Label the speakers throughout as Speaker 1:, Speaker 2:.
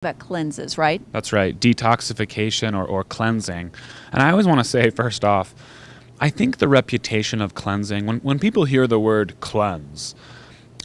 Speaker 1: about cleanses, right?
Speaker 2: That's right, detoxification or cleansing. And I always want to say, first off, I think the reputation of cleansing, when people hear the word cleanse,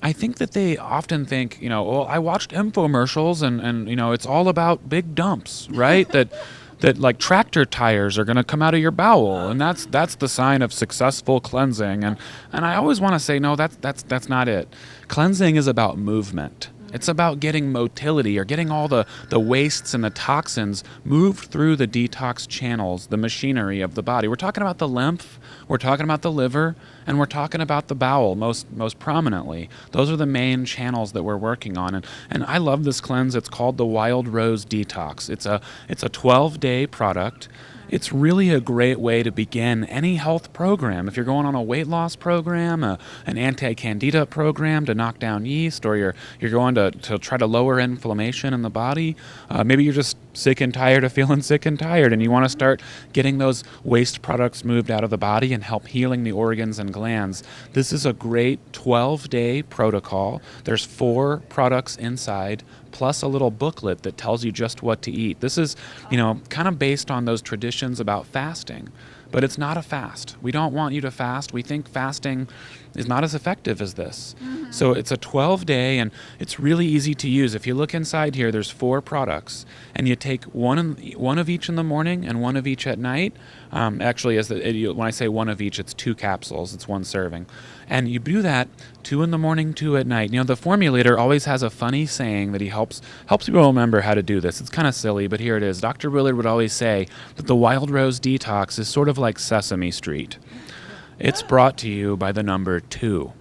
Speaker 2: I think that they often think, well, I watched infomercials and it's all about big dumps, right? that like tractor tires are going to come out of your bowel, and that's the sign of successful cleansing. And I always want to say, no, that's not it. Cleansing is about movement. It's about getting motility, or getting all the wastes and the toxins moved through the detox channels, the machinery of the body. We're talking about the lymph, we're talking about the liver, and we're talking about the bowel most prominently. Those are the main channels that we're working on. And I love this cleanse. It's called the Wild Rose Detox. It's a 12-day product. It's really a great way to begin any health program. If you're going on a weight loss program, an anti-candida program to knock down yeast, or you're going to try to lower inflammation in the body, maybe you're just sick and tired of feeling sick and tired, and you want to start getting those waste products moved out of the body and help healing the organs and glands. This is a great 12-day protocol. There's 4 products inside, plus a little booklet that tells you just what to eat. This is, kind of based on those traditions about fasting, but it's not a fast. We don't want you to fast. We think fasting is not as effective as this. Mm-hmm. So it's a 12-day, and it's really easy to use. If you look inside here, there's 4 products, and you take one of each in the morning and one of each at night. Actually, when I say one of each, it's 2 capsules. It's 1 serving. And you do that 2 in the morning, 2 at night. The formulator always has a funny saying that he helps people remember how to do this. It's kind of silly, but here it is. Dr. Willard would always say that the Wild Rose Detox is sort of like Sesame Street. It's brought to you by the number 2.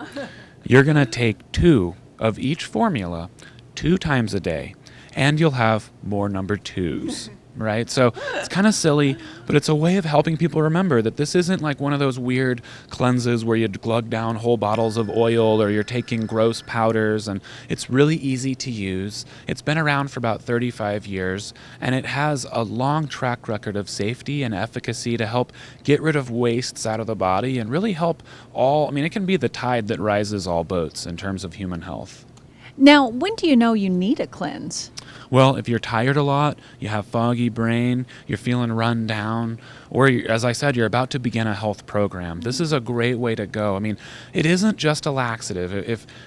Speaker 2: You're going to take 2 of each formula 2 times a day, and you'll have more number 2s. Right? So it's kind of silly, but it's a way of helping people remember that this isn't like one of those weird cleanses where you glug down whole bottles of oil, or you're taking gross powders, and it's really easy to use. It's been around for about 35 years, and it has a long track record of safety and efficacy to help get rid of wastes out of the body and really help it can be the tide that rises all boats in terms of human health.
Speaker 1: Now, when do you know you need a cleanse?
Speaker 2: Well, if you're tired a lot, you have foggy brain, you're feeling run down, or as I said, you're about to begin a health program, this is a great way to go. It isn't just a laxative.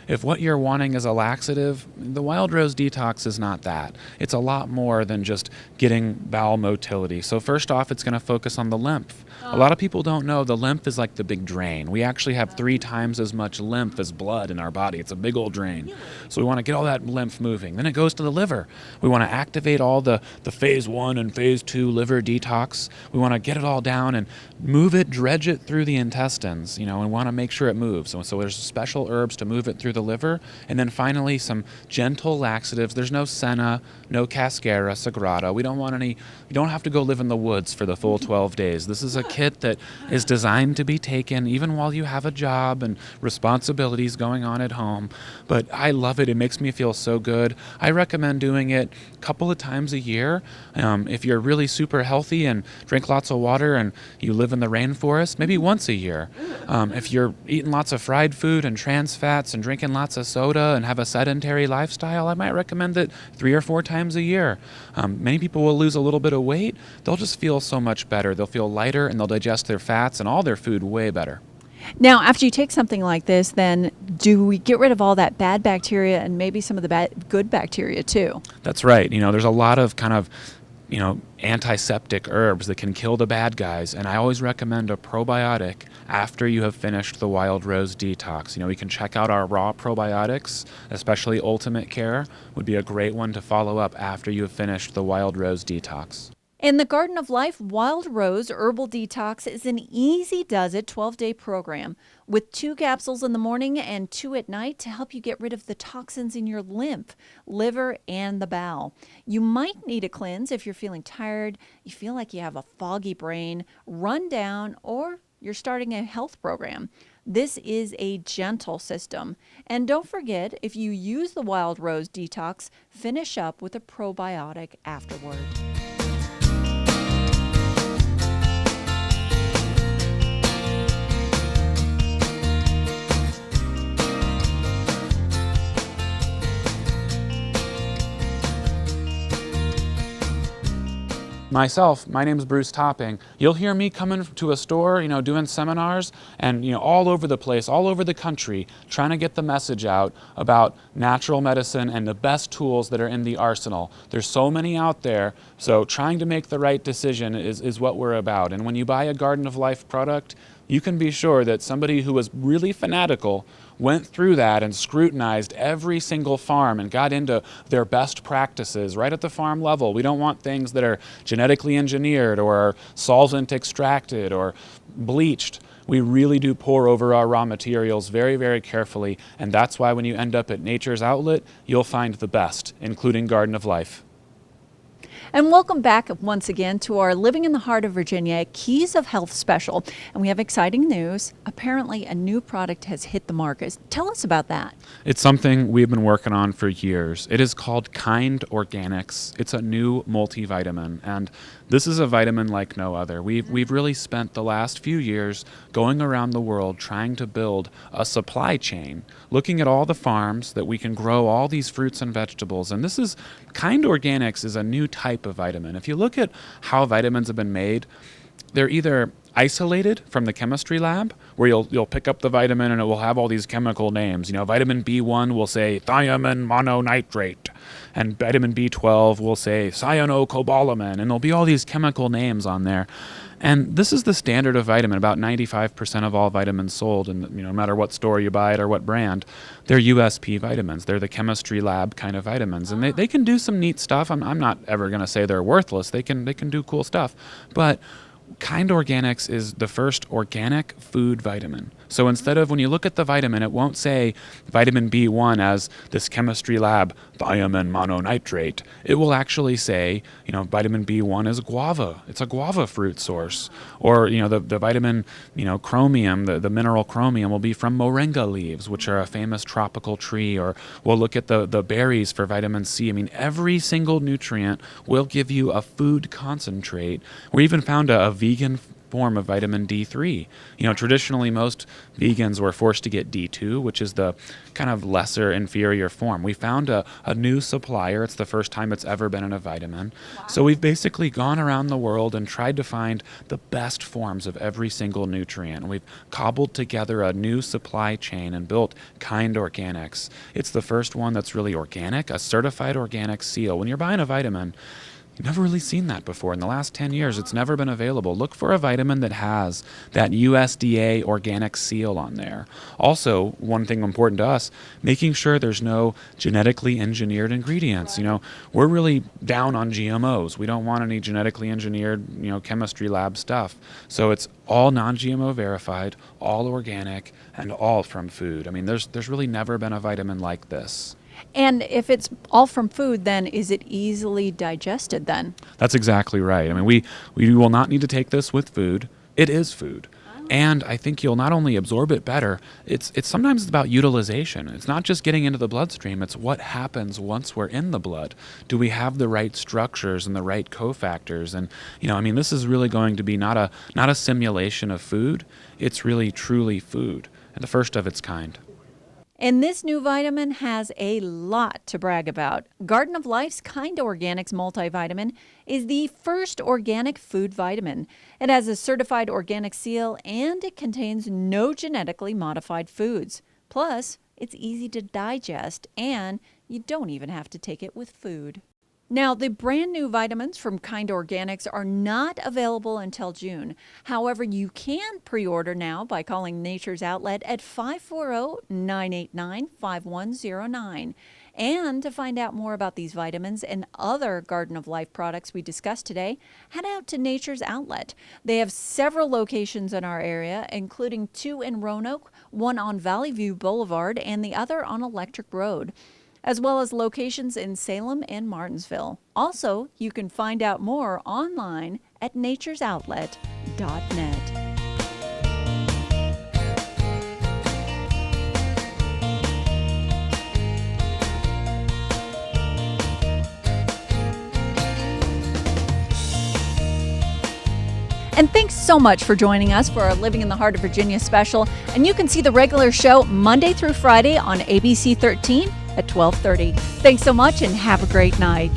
Speaker 2: If what you're wanting is a laxative, the Wild Rose Detox is not that. It's a lot more than just getting bowel motility. So first off, it's going to focus on the lymph. A lot of people don't know the lymph is like the big drain. We actually have 3 times as much lymph as blood in our body. It's a big old drain. So we want to get all that lymph moving. Then it goes to the liver. We want to activate all the phase 1 and phase 2 liver detox. We want to get it all down and move it, dredge it through the intestines, and want to make sure it moves. So there's special herbs to move it through the liver. And then finally, some gentle laxatives. There's no senna, no cascara, sagrada. We don't want any. You don't have to go live in the woods for the full 12 days. This is a kit that is designed to be taken even while you have a job and responsibilities going on at home. But I love it. It makes me feel so good. I recommend doing it a couple of times a year. If you're really super healthy and drink lots of water and you live in the rainforest, maybe once a year. If you're eating lots of fried food and trans fats and drinking lots of soda and have a sedentary lifestyle, I might recommend it 3 or 4 times a year. Many people will lose a little bit of weight. They'll just feel so much better. They'll feel lighter, and they'll digest their fats and all their food way better.
Speaker 1: Now, after you take something like this, then do we get rid of all that bad bacteria and maybe some of the good bacteria too?
Speaker 2: That's right. There's a lot of kind of antiseptic herbs that can kill the bad guys, and I always recommend a probiotic after you have finished the Wild Rose Detox. We can check out our raw probiotics, especially Ultimate Care would be a great one to follow up after you have finished the Wild Rose Detox.
Speaker 1: In the Garden of Life Wild Rose Herbal Detox is an easy-does-it 12-day program with 2 capsules in the morning and 2 at night to help you get rid of the toxins in your lymph, liver, and the bowel. You might need a cleanse if you're feeling tired, you feel like you have a foggy brain, run down, or you're starting a health program. This is a gentle system. And don't forget, if you use the Wild Rose Detox, finish up with a probiotic afterward.
Speaker 2: Myself, my name's Bruce Topping. You'll hear me coming to a store, doing seminars and, all over the place, all over the country, trying to get the message out about natural medicine and the best tools that are in the arsenal. There's so many out there, so trying to make the right decision is what we're about. And when you buy a Garden of Life product, you can be sure that somebody who was really fanatical went through that and scrutinized every single farm and got into their best practices right at the farm level. We don't want things that are genetically engineered or solvent extracted or bleached. We really do pour over our raw materials very, very carefully, and that's why when you end up at Nature's Outlet, you'll find the best, including Garden of Life.
Speaker 1: And welcome back once again to our Living in the Heart of Virginia Keys of Health special. And we have exciting news. Apparently, a new product has hit the market. Tell us about that.
Speaker 2: It's something we've been working on for years. It is called Kind Organics. It's a new multivitamin, and this is a vitamin like no other. We've really spent the last few years going around the world trying to build a supply chain, looking at all the farms that we can grow all these fruits and vegetables. And this is Kind Organics is a new type of vitamin. If you look at how vitamins have been made, they're either isolated from the chemistry lab, where you'll pick up the vitamin and it will have all these chemical names. Vitamin B1 will say thiamine mononitrate, and vitamin B12 will say cyanocobalamin, and there'll be all these chemical names on there. And this is the standard of vitamin. About 95% of all vitamins sold, and no matter what store you buy it or what brand, they're USP vitamins. They're the chemistry lab kind of vitamins, and they can do some neat stuff. I'm not ever going to say they're worthless. They can do cool stuff, but Kind Organics is the first organic food vitamin. So instead of, when you look at the vitamin, it won't say vitamin B1 as this chemistry lab thiamine mononitrate. It will actually say, vitamin B1 is guava. It's a guava fruit source. Or, the vitamin, chromium, the mineral chromium will be from moringa leaves, which are a famous tropical tree. Or we'll look at the berries for vitamin C. Every single nutrient will give you a food concentrate. We even found a vegan form of vitamin D3. Traditionally most vegans were forced to get D2, which is the kind of lesser inferior form. We found a new supplier. It's the first time it's ever been in a vitamin. Wow. So we've basically gone around the world and tried to find the best forms of every single nutrient. We've cobbled together a new supply chain and built Kind Organics. It's the first one that's really organic, a certified organic seal. When you're buying a vitamin, you've never really seen that before. In the last 10 years, it's never been available. Look for a vitamin that has that USDA organic seal on there. Also, one thing important to us, making sure there's no genetically engineered ingredients. We're really down on GMOs. We don't want any genetically engineered, chemistry lab stuff. So it's all non-GMO verified, all organic, and all from food. There's really never been a vitamin like this.
Speaker 1: And if it's all from food, then is it easily digested then?
Speaker 2: That's exactly right. We will not need to take this with food. It is food. And I think you'll not only absorb it better, it's sometimes about utilization. It's not just getting into the bloodstream, it's what happens once we're in the blood. Do we have the right structures and the right cofactors? And this is really going to be not a simulation of food. It's really truly food, and the first of its kind.
Speaker 1: And this new vitamin has a lot to brag about. Garden of Life's Kind Organics multivitamin is the first organic food vitamin. It has a certified organic seal, and it contains no genetically modified foods. Plus, it's easy to digest, and you don't even have to take it with food. Now, the brand new vitamins from Kind Organics are not available until June. However, you can pre-order now by calling Nature's Outlet at 540-989-5109. And to find out more about these vitamins and other Garden of Life products we discussed today, head out to Nature's Outlet. They have several locations in our area, including 2 in Roanoke, 1 on Valley View Boulevard, and the other on Electric Road, as well as locations in Salem and Martinsville. Also, you can find out more online at naturesoutlet.net. And thanks so much for joining us for our Living in the Heart of Virginia special. And you can see the regular show Monday through Friday on ABC 13 at 12:30. Thanks so much and have a great night.